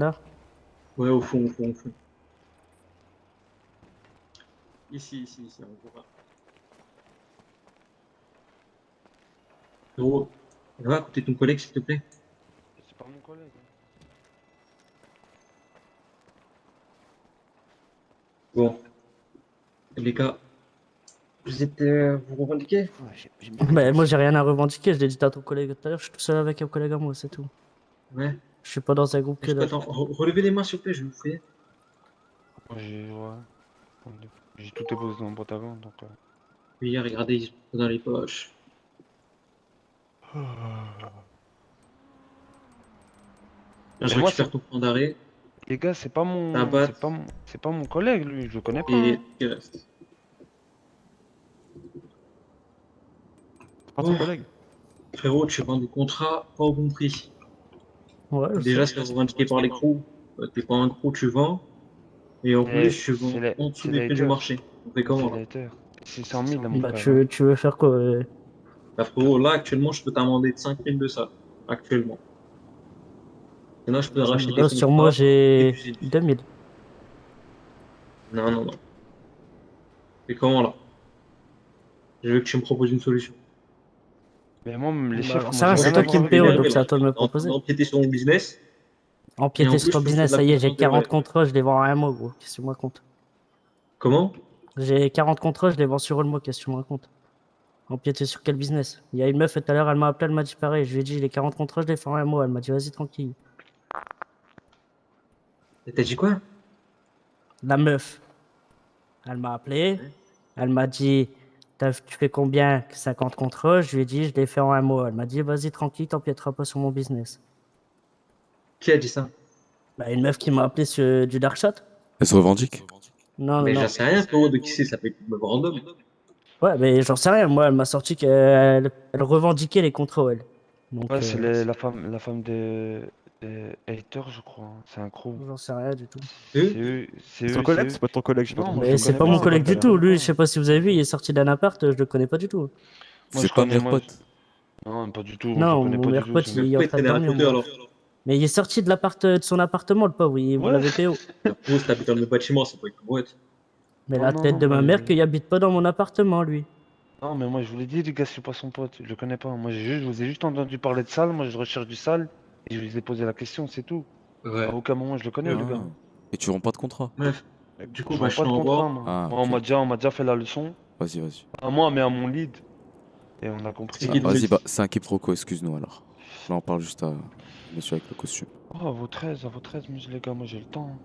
Là? Ouais, au fond, au fond, au fond. Ici, on voit. Gros, va à côté de ton collègue, s'il te plaît. C'est pas mon collègue. Bon, les gars, vous revendiquez? Ouais, j'aime bien les Bah, moi, dossiers. j'ai rien à revendiquer. Je l'ai dit à ton collègue tout à l'heure. Je suis tout seul avec un collègue à moi, c'est tout. Ouais. Je suis pas dans un groupe que dalle. Attends, relevez les mains, s'il vous plaît, je vous fais. Moi, j'ai tout déposé dans le boîte à gants, donc. Oui, regardez, ils sont dans les poches. Là, je Mais moi, récupère ton point d'arrêt, les gars, ta batte c'est pas mon collègue, lui, je le connais pas. et Hein. ce qui reste. C'est pas ton Oh, collègue? frérot, tu vends des contrats pas au bon prix. Ouais, je Déjà, sais. c'est revendiqué par les crews. T'es pas un crew, tu vends. Et en plus, tu vends en dessous C'est des les prix du haters. marché. On fait comment C'est là? les haters. 600 000 à mon Bah, frère. Hein. tu veux faire quoi? Bah, frérot, là, actuellement, je peux t'amender de 5000 de ça. Actuellement. Sinon, je peux racheter des Là, sur moi, contrats et j'ai du CDI. 2000. Non, non, non. C'est comment là? Je veux que tu me proposes une solution. Mais moi, les Bah, chiffres, alors moi, ça, j'ai Moi, c'est rien je à toi vois qui que voir me tu avec es PO, eux. donc énervé c'est là. à toi de me T'es en train proposer. d'empiéter sur mon business. Et en Empiéter plus, sur ton je peux me faire de business, la ça y est, j'ai promotion derrière. 40 contrats, je les vends à un mot, gros. Comment? J'ai 40 contrats, je les vends sur le mot, qu'est-ce que tu me racontes? Empiéter sur quel business? Il y a une meuf tout à l'heure, elle m'a appelé, elle m'a dit pareil. Je lui ai dit, les 40 contrats, je les fais en un mot. Elle m'a dit, vas-y, tranquille. Et t'as dit quoi? La meuf, elle m'a appelé, Ouais. elle m'a dit, tu fais combien? 50 contrats? Je lui ai dit, je les fais en un mot. Elle m'a dit, vas-y, tranquille, t'empiéteras pas sur mon business. Qui a dit ça? Bah, une meuf qui m'a appelé sur du dark shot? Elle se revendique. Non, non, Mais j'en non. sais rien, frérot, de qui c'est, ça peut être une meuf random. Ouais, mais j'en sais rien. Moi, elle m'a sorti qu'elle revendiquait les contrats, elle. Donc, Ouais, c'est la femme des haters, je crois. Hein. C'est un crew. j'en sais rien du tout. Eux? C'est ton C'est collègue? eux. C'est pas ton collègue, j'ai pas Non, trop moi je Mais le compris. c'est connais pas mon pas. collègue Je du le tout. connais Lui, pas. je sais pas si vous avez vu, il est sorti d'un appart, je le connais pas du tout. Moi C'est je pas connais, meilleur moi. pote. Non, pas du tout. Moi je le Non, connais mon pas du meilleur tout. pote, il est en Pourquoi il train de traînait à dormir, côté moi. alors? Mais il est sorti de de son appartement, le pauvre. Vous Ouais. l'avez PO. La pause, t'habites dans le même bâtiment, c'est pas une boîte. Mais Non, la non, tête non, de ma moi. mère qu'il habite pas dans mon appartement, lui. Non, mais moi je vous l'ai dit, les gars, je suis pas son pote. Je le connais pas. Moi je vous ai juste entendu parler de sale. Moi je recherche du sale. Et je lui ai posé la question, c'est tout. À Ouais. aucun moment je le connais, le gars. Ah. Et tu romps pas de contrat. Bref. Du coup, Je bah, vends je pas de contrat, t'envoie. moi. Ah, Moi, ok. on m'a déjà fait la leçon. Vas-y, vas-y. À moi, mais à mon lead. Et on a C'est compris. qui Ah, le vas-y, lead? bah, c'est un quiproquo, excuse-nous alors. Là, on parle juste à monsieur avec le costume. Oh, à vos 13, mais les gars, moi j'ai le temps. Hein.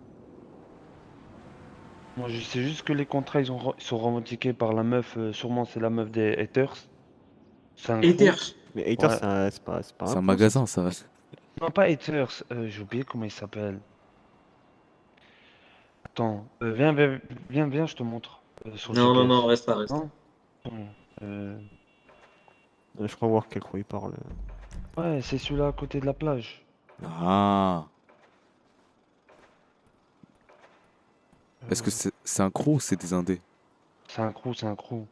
Moi, je sais juste que les contrats, ils sont revendiqués par la meuf. Sûrement, c'est la meuf des haters. C'est un crew. Haters. Mais Hater, Ouais. c'est pas C'est un un pro, ça. magasin, ça. Non, pas haters. J'ai oublié comment il s'appelle. Attends. Viens, je te montre. Sur le Non, non, non, GPS. reste là, reste là. Non? Attends, Je crois voir quel pro il parle. ouais, c'est celui-là à côté de la plage. Ah. Est-ce que Euh, c'est un crew ou c'est des indés? c'est un crew, c'est un crew.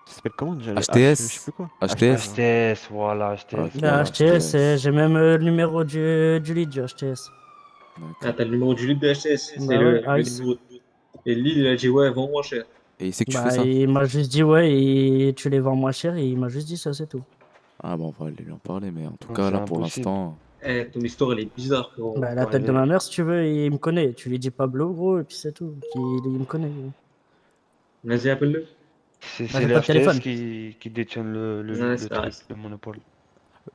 Ça s'appelle comment déjà? Je sais HTS? plus quoi. HTS? HTS, voilà, HTS. Ok, La HTS, HTS. j'ai même le numéro du lead du HTS. Ah, D'accord. t'as le numéro du lead de HTS. C'est Bah ouais, le Ice. numéro. Et Lille, il a dit, ouais, vends moins cher. Et il sait que tu fais Bah, ça? il m'a juste dit, ouais, et tu les vends moins cher, et il m'a juste dit ça, c'est tout. Ah, bon, on va aller lui en parler, mais en tout Non, cas, c'est là, pour impossible. l'instant. Eh, ton histoire, elle est bizarre, frérot. Bah, la Ouais, tête de ma mère, si tu veux, il me connaît. Tu lui dis Pablo, gros, et puis c'est tout. Il me connaît, gros. Vas-y, appelle-le. Bah, C'est j'ai les pas de HTS téléphone. qui détiennent Ouais, le ça truc, reste. le monopole.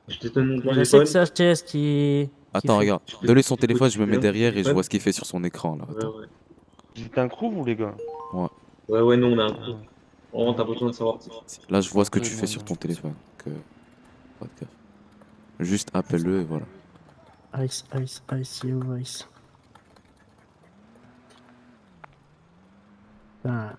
Je te donne mon Mais je sais que téléphone. c'est HTS qui Attends, fait. regarde. Tu Donne-lui son tu peux téléphone, je me mets donnes ton derrière et je vois téléphone. ce qu'il fait sur son écran, là. Ouais, Attends. ouais. Vous êtes un crew, vous, les gars? Ouais. Ouais, ouais, nous, on a un Ah, groupe. ouais. Vraiment, t'as besoin de savoir plus. Là, je vois ce que Ok, tu fais moi, sur non. ton téléphone. Que... Pas de gaffe. Juste appelle-le et voilà. Ice, Ice, Ice, yo, Ice. Ben,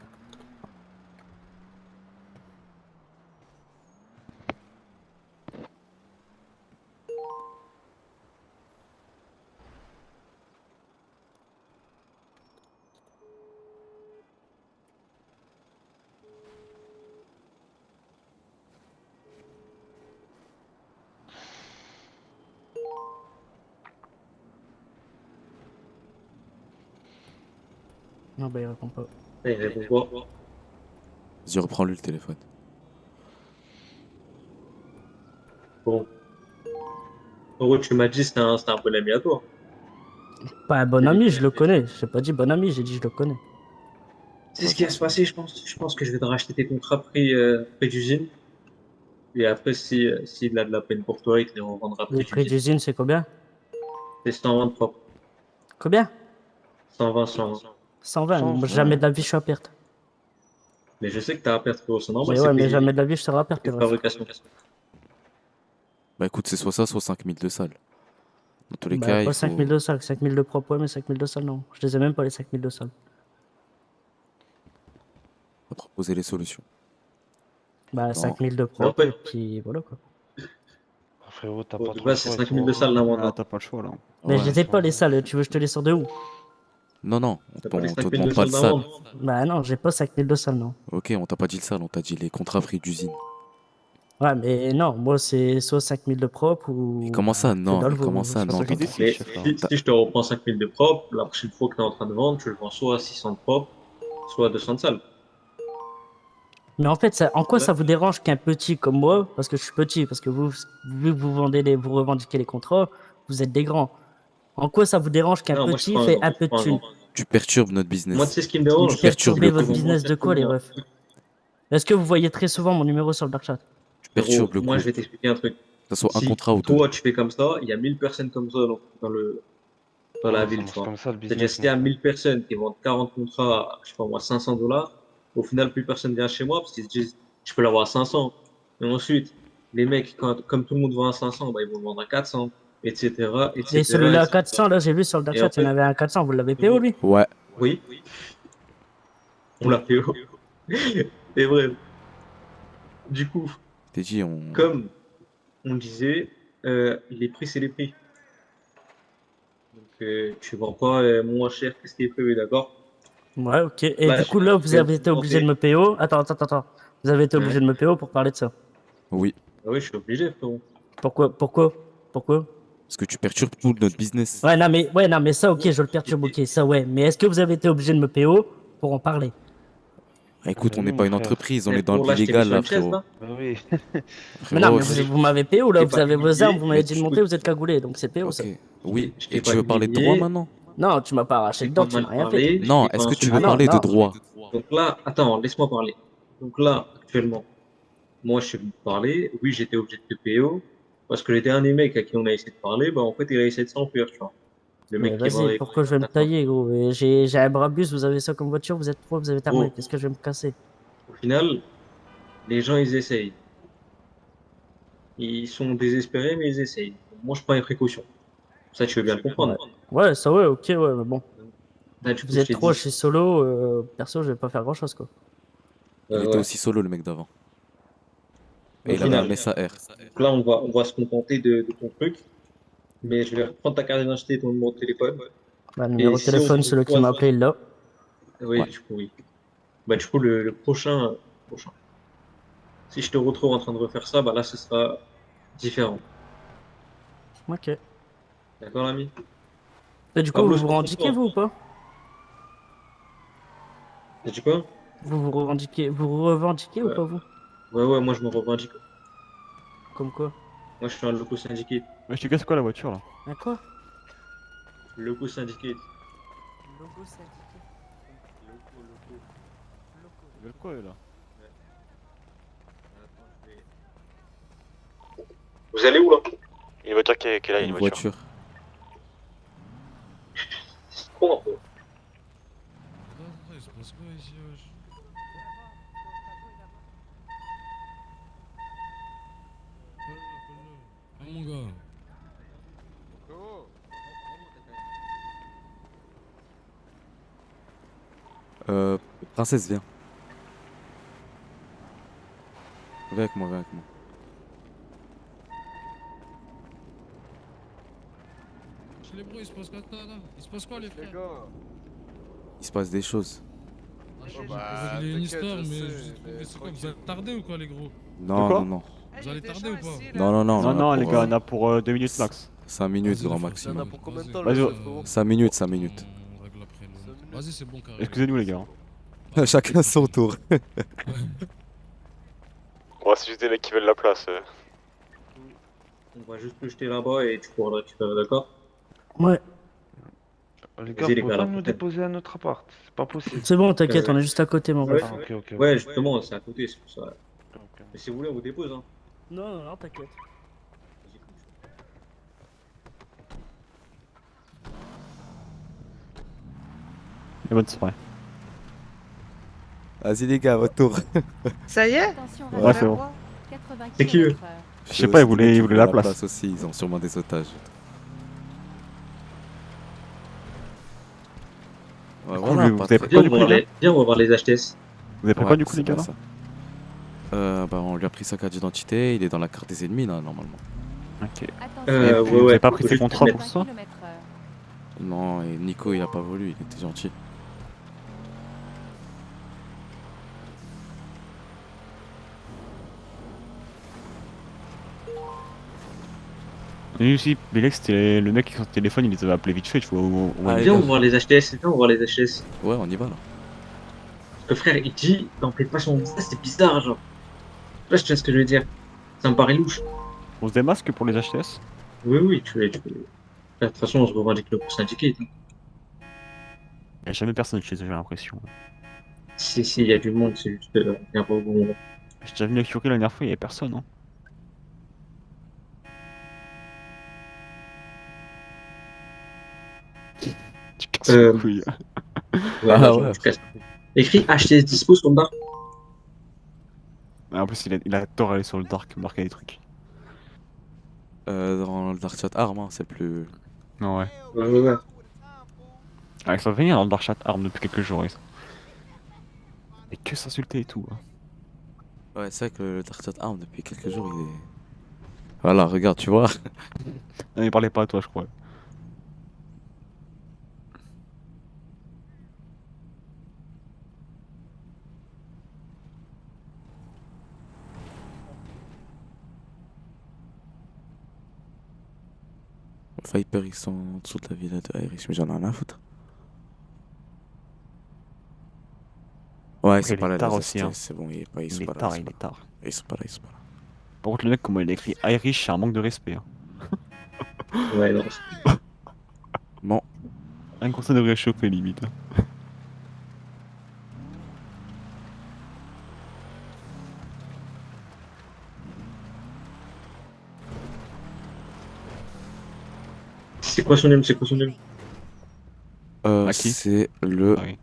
Non, bah il répond pas. Il répond pas. Vas-y, reprends-lui le téléphone. Bon. En gros, tu m'as dit c'était un bon ami à toi. Pas un bon ami, je le connais. J'ai pas dit bon ami, j'ai dit je le connais. C'est ce qui va se passer, je pense. Je pense que je vais te racheter tes contrats près d'usine. Et après, s'il a de la peine pour toi, il te les revendra Le près prix d'usine. d'usine, c'est combien? C'est 120 propres. Combien? 120, 120. 120. 120. Moi, jamais de la vie, je suis à perte. Mais je sais que t'as à perdre, frérot. C'est normal, Mais c'est ouais, mais payé. jamais de la vie, je serai à perte. C'est le reste. fabrication. Bah écoute, c'est soit ça, soit 5000 de salles. Dans tous les Bah, cas, pas il faut 5000 de salles. 5000 de propre, ouais, mais 5000 de salles, non. Je les ai même pas, les 5000 de salles. proposer les solutions. Bah, Non. 5000 de Mais propre, après- et puis voilà quoi. Ah, frérot, t'as Bon, pas de trop base, le c'est choix. 5000 de salles, là, Ah, maintenant. t'as pas le choix là. Mais Ouais. je les ai pas, les salles. Tu veux que je te les sorte de où? Non, non, on T'as pas les te 5000 demande de pas de salles salle. d'amende. Bah, non, j'ai pas 5000 de salles, non. Ok, on t'a pas dit le salle, on t'a dit les contrats prix d'usine. Ouais, mais non, moi, c'est soit 5000 de propre ou. Mais comment ça, c'est non, dans le mais comment veau, ça, c'est non, pas t'as ça. dit Mais chef, là. si je te reprends 5000 de propre, la prochaine fois que tu es en train de vendre, tu le vends soit à 600 de propre, soit à 200 de salles. Mais en fait, en quoi Ouais. ça vous dérange qu'un petit comme moi, parce que je suis petit, parce que vous, vu que vous vendez vous revendiquez les contrats, vous êtes des grands. En quoi ça vous dérange qu'un Non, moi, je suis petit pas un fait grand. un Je suis peu de pas un thunes? grand. Tu perturbes notre Moi, tu business. sais ce qui me Vous dérange? Tu perturbes perturbez le votre coup. business de quoi, les refs? Est-ce que vous voyez très souvent mon numéro sur le dark chat? Tu perturbes le Moi, coup. je vais t'expliquer un truc. Que ce soit un Si contrat ou deux. toi, tu fais comme ça, il y a 1000 personnes comme ça dans la Ça ville, tu marche vois. comme ça le C'est-à-dire, business. s'il y a 1000 personnes qui vendent 40 contrats, je sais pas moi, 500 $, au final, plus personne vient chez moi parce qu'ils se disent, je peux l'avoir à 500. Et ensuite, les mecs, comme tout le monde vend à 500, bah, ils vont le vendre à 400, etc., etc., Et celui-là à etc. 400, là, j'ai vu sur le dark Et chat, en il y en fait, avait un à 400, vous l'avez PO, lui? Ouais. oui, on l'a fait haut. Et bref, du coup, T'es dit, comme on disait, les prix, c'est les prix. Donc, tu vends pas moins cher que ce qui est prévu, d'accord? Ouais, ok. Et Là, du coup, là, vous je vais avez été obligé de augmenter. me PO. Attends. Vous avez été obligé de me PO pour parler de ça. oui. Ah oui, je suis obligé, frérot. Pourquoi? Parce que tu perturbes tout notre business. Ouais, non, mais ça, ok, je le perturbe, ok, ça, ouais. Mais est-ce que vous avez été obligé de me PO pour en parler? Ah, écoute, Mais on oui, n'est mon pas une frère. entreprise, on Mais est dans frérot, là, je t'ai mis l'illégal sur là, une chaise, frérot. là. Bah oui. Mais non, Frérot, mais vous m'avez PO, là, t'ai vous pas avez vos humilié, armes, vous m'avez mais dit de tu- monter, vous êtes cagoulé, donc c'est PO, ça. Ok, oui. Je t'ai Et pas tu veux parler de droit humilié, maintenant? Non, tu m'as pas arraché je le t'ai dent, pas tu m'as mal rien fait. parlé, je Non, t'ai pas est-ce que tu insulté. veux parler de non. droit? Donc là, attends, laisse-moi parler. Donc là, actuellement, moi, je suis venu te parler. Oui, j'étais obligé de te PO. Parce que le dernier mec à qui on a essayé de parler, bah, en fait, il a essayé de s'enfuir, tu vois. Le Mais mec qui vas-y, vendait. pourquoi je vais me tailler, gros? Et j'ai un Brabus, vous avez ça comme voiture, vous êtes trois, vous avez terminé. Gros, Qu'est-ce que je vais me casser? au final, les gens, ils essayent. Ils sont désespérés, mais ils essayent. Moi, je prends les précautions. Ça, tu veux bien le comprendre. Ouais, ça, ouais, ok, ouais, mais bon. Là, du coup, Vous je êtes t'ai trois, dit. je suis solo, perso, je vais pas faire grand-chose, quoi. Il était Ouais. aussi solo, le mec d'avant. Et Au il avait un final, SAR. donc là, on va se contenter de ton truc. Mais je vais reprendre ta carte d'identité et ton numéro de téléphone. Bah, le Et numéro de si on téléphone, se celui qui m'a croise. appelé, il l'a. Oui, Ouais. du coup, oui. Bah, du coup, le prochain. Si je te retrouve en train de refaire ça, bah là, ce sera différent. Ok. D'accord, l'ami? Et du coup, Pablo, vous vous revendiquez, concentre-toi. vous, ou pas? T'as dit quoi? Vous vous revendiquez ou Ouais. pas, vous? Ouais, moi, je me revendique. Comme quoi? Moi, je suis un loco syndiqué. Mais je te casse quoi la voiture là? Un quoi? Loco syndiqué. Logo syndiqué. Ils veulent quoi eux, là? Vous allez où, là? Une voiture qui est là, Une voiture. C'est trop, un peu. Il se passe quoi ici, wesh? Appelle-le. Ah, mon gars. Princesse, viens. Viens avec moi, viens avec moi. Chez les bros, il se passe quoi là? Il se passe quoi, les frères? Il se passe des choses. Ah, je vais régler une histoire, mais je vous ai trouvé, c'est quoi? Vous allez tarder ou quoi, les gros? Non, quoi non, non. Vous allez tarder ou pas? Non, non, non. Non, non, les gars, on on a pour 2 minutes max. 5 minutes, Vas-y, grand les frères, maximum. vas-y, Vas-y, vas-y, 5 minutes, 5 minutes. On règle après, le- Vas-y, c'est bon, carré. Excusez-nous, les gars. Hein. Chacun son tour. Ouais, c'est juste des mecs qui veulent la place. On va juste le jeter là-bas et tu pourras le récupérer, d'accord? Ouais, Les gars, Vas-y, les vous gars, pouvez pas la nous prochaine. déposer à notre appart. C'est pas possible. c'est bon, t'inquiète, Euh, on est juste à côté, mon ouais. ref. Ah, ok. Ouais, justement, c'est à côté, c'est pour ça. Ok. Mais si vous voulez, on vous dépose, hein. Non, non, non, t'inquiète. Vas-y, comme tu veux. Et bonne soirée. Vas-y les gars, votre tour. Ça y est? Attention, Ouais, c'est bon. 80 C'est qui, eux km/h. Je sais pas, ils voulaient la place. aussi, ils ont sûrement des otages. Ouais, Cool, voilà, vous pas avez très- pris quoi du Viens, coup, les gars on va voir les HTS. Vous avez pris Ouais, quoi du coup, c'est les gars bien là ça. Bah, on lui a pris sa carte d'identité, il est dans la carte des ennemis là, normalement. Ok. Attention, Et puis, ouais, vous ouais. avez pas pris Faut tes juste contrats mettre- pour ça km/h. Non, et Nico il a pas voulu, il était gentil. Et aussi, Belex, c'était le mec qui sur le téléphone, il les avait appelés vite fait, tu vois. Ah, Viens, on va voir les HTS. Viens, on va voir les HTS. Ouais, on y va là. Le frère, il dit, t'en fais pas son visage, c'est bizarre, genre. Là, je sais ce que je veux dire. Ça me paraît louche. On se démasque pour les HTS Oui, oui, tu peux. De toute façon, on se revendique le syndicat. Il y a jamais personne chez eux, j'ai l'impression. Si, il y a du monde, c'est juste. Il y a pas beaucoup de monde. J'ai déjà venu avec Yuri la dernière fois, il y avait personne. Hein. Tu casses Euh, les couilles. Ouais, Ah là, ouais. je casse. Écrit HTS dispo sur le bar. Ah, en plus, il a tort à aller sur le dark, marquer des trucs. Dans le Dark Chat Arm, hein, c'est plus. Non, ouais. Ouais. Ah, ils sont venus dans le dark chat arme depuis quelques jours. Et que s'insulter et tout. Hein. Ouais, c'est vrai que le Dark Chat Arm depuis quelques jours il est. Voilà, regarde, tu vois. Non, il parlait pas à toi, je crois. Viper, ils sont en dessous de la villa de Irish, mais j'en ai rien à foutre. Ouais, ils sont il pas est là, tard les aussi, HTS, hein. c'est bon, ils Il sont est pas là. tard, ils il sont est pas là. tard. Ils sont pas là, ils sont pas là. Par contre, le mec, comment il a écrit Irish, c'est un manque de respect. Hein. Ouais, non. Bon, Un conseil de réchauffer, limite. Hein. C'est quoi son nom? C'est quoi son nom? À qui c'est le. Ah oui.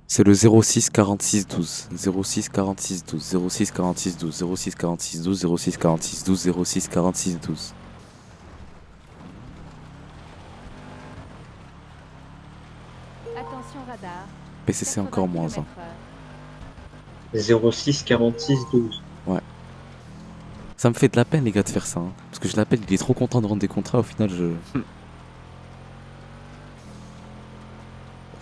C'est le 06 46 12. 06 46 12. 06 46 12. 06 46 12. 06 46 12. 06 46 12. Attention radar. PCC encore moins 1. 06 46 12. Ça me fait de la peine, les gars, de faire ça. Hein. Parce que je l'appelle, il est trop content de rendre des contrats. Au final, je. Au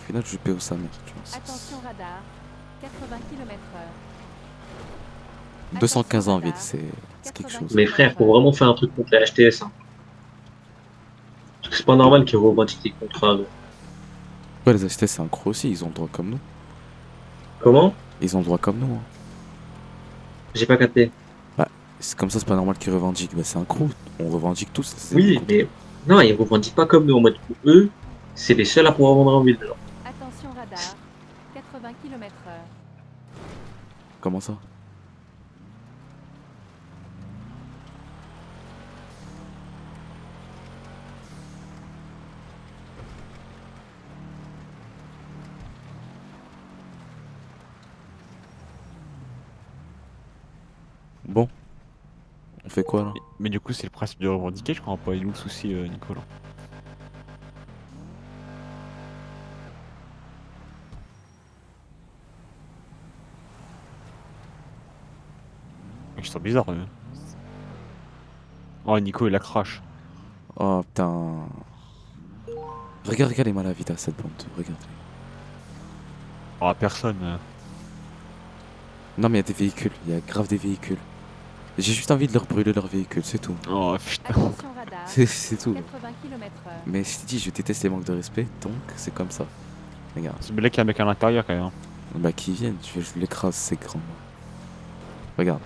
final, je paie au sa mère. Tu vois. Attention radar. 80 km/h. 215 ans en ville, c'est quelque chose. Mais frère, faut vraiment faire un truc contre les HTS. Hein. Parce que c'est pas normal qu'ils revendiquent des contrats. Ouais, les HT, c'est un gros aussi, ils ont le droit comme nous. Comment? Ils ont le droit comme nous. Hein. J'ai pas capté. C'est comme ça, c'est pas normal qu'ils revendiquent. Bah, c'est un crew, on revendique tous. c'est Oui, un crew. mais non, ils revendiquent pas comme nous. En mode, eux, c'est les seuls à pouvoir vendre en ville. Genre. Attention radar. 80 km/h. Comment ça? Bon. On fait quoi là? Mais du coup, c'est le principe de revendiquer, je crois pas. Il est où le souci, Nicolas? Ils sont bizarres, eux. Oh, Nico, il a crash. Oh putain. Regarde les Malavitas, cette bande. Regarde. Oh, personne. Non, mais il y a des véhicules. Il y a grave des véhicules. J'ai juste envie de leur brûler leur véhicule, c'est tout. Oh, putain. Attention radar. C'est tout. 80 km/h. Mais je t'ai dit, je déteste les manques de respect, donc c'est comme ça. Regarde. C'est belé qu'il y a un mec à l'intérieur quand même. Hein. Bah, qui viennent, je l'écrase, c'est grand. Regarde.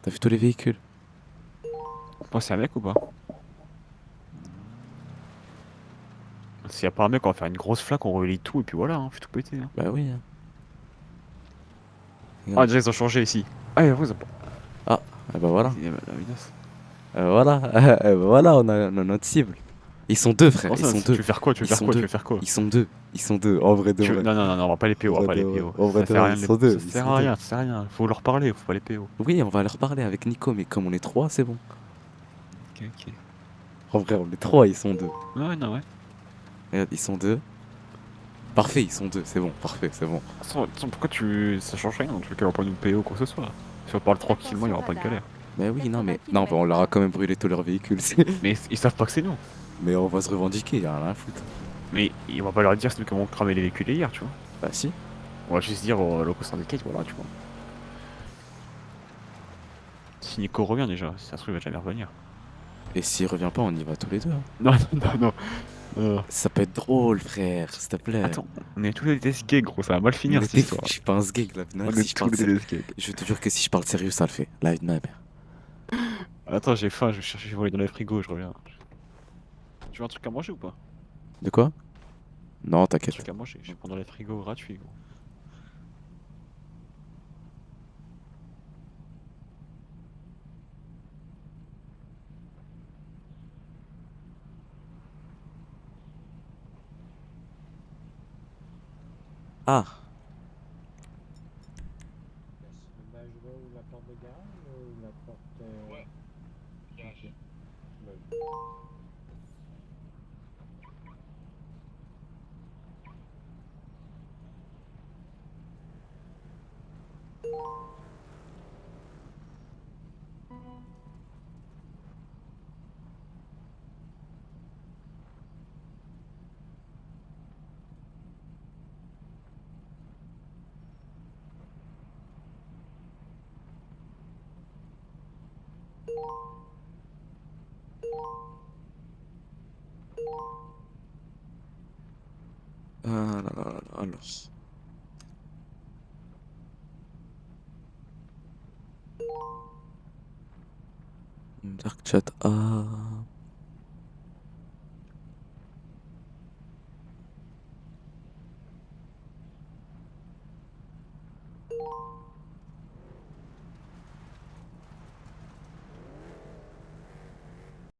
T'as vu tous les véhicules? Moi, c'est un mec ou pas? S'il y a pas un mec, on va faire une grosse flaque, on relie tout et puis voilà, hein, fait tout péter. Hein. Bah oui. Hein. Ah, Regarde. déjà ils ont changé ici. Ah, vous avez Ah, et bah voilà. la vitesse. Voilà. Bah voilà, on a notre cible. Ils sont deux, frère. Oh, Ils ça, sont tu deux. veux faire quoi? Tu veux Ils faire sont quoi? Tu deux. veux faire quoi? Ils sont deux. Ils sont deux. En vrai de vrai. Non, non, non, on va pas les PO, on va pas les PO. En vrai Ça de sert à vrai, rien, ils sont deux. ça Ils sert sont à deux. rien, ça sert à rien. Faut leur parler, faut pas les PO. Oui, on va leur parler avec Nico, mais comme on est trois, c'est bon. Ok, ok. En vrai, on est trois, ils sont deux. Ouais, non, ouais. Regarde, ils sont deux. Parfait, ils sont deux, c'est bon, parfait, c'est bon. De toute façon, pourquoi tu. Ça change rien, dans tous les cas, on va pas nous PO quoi que ce soit. Si on parle tranquillement, il y aura pas de galère. Mais oui, non, mais 80 non, bah, on leur a km/h. quand même brûlé tous leurs véhicules. Mais ils savent pas que c'est nous. Mais on va se revendiquer, y'a rien à foutre. Mais on va pas leur dire c'est nous qui avons cramé les véhicules hier, tu vois. Bah si. On va juste dire au local syndicate, voilà, tu vois. Si Nico revient déjà, si ça se trouve, il va jamais revenir. Et s'il revient pas, on y va tous les deux. Hein. Non, non, non. Ça peut être drôle, frère, s'il te plaît. Attends, on est tous les des gays, gros, ça va mal finir cette Mais histoire. je suis pas un sgeg là, On si est je tous parle les sérieux. des gays. Je te jure que si je parle sérieux, ça le fait. Là, une map. Attends, j'ai faim, je vais chercher, je vais aller dans les frigos, je reviens. Tu veux un truc à manger ou pas? De quoi? Non, Un t'inquiète. truc à manger, je vais prendre dans les frigos gratuits, gros. Ah, Bah, je vois où la porte de garage ou la porte. Ouais, garage. ah là là là là, alors. Dark chat, ah.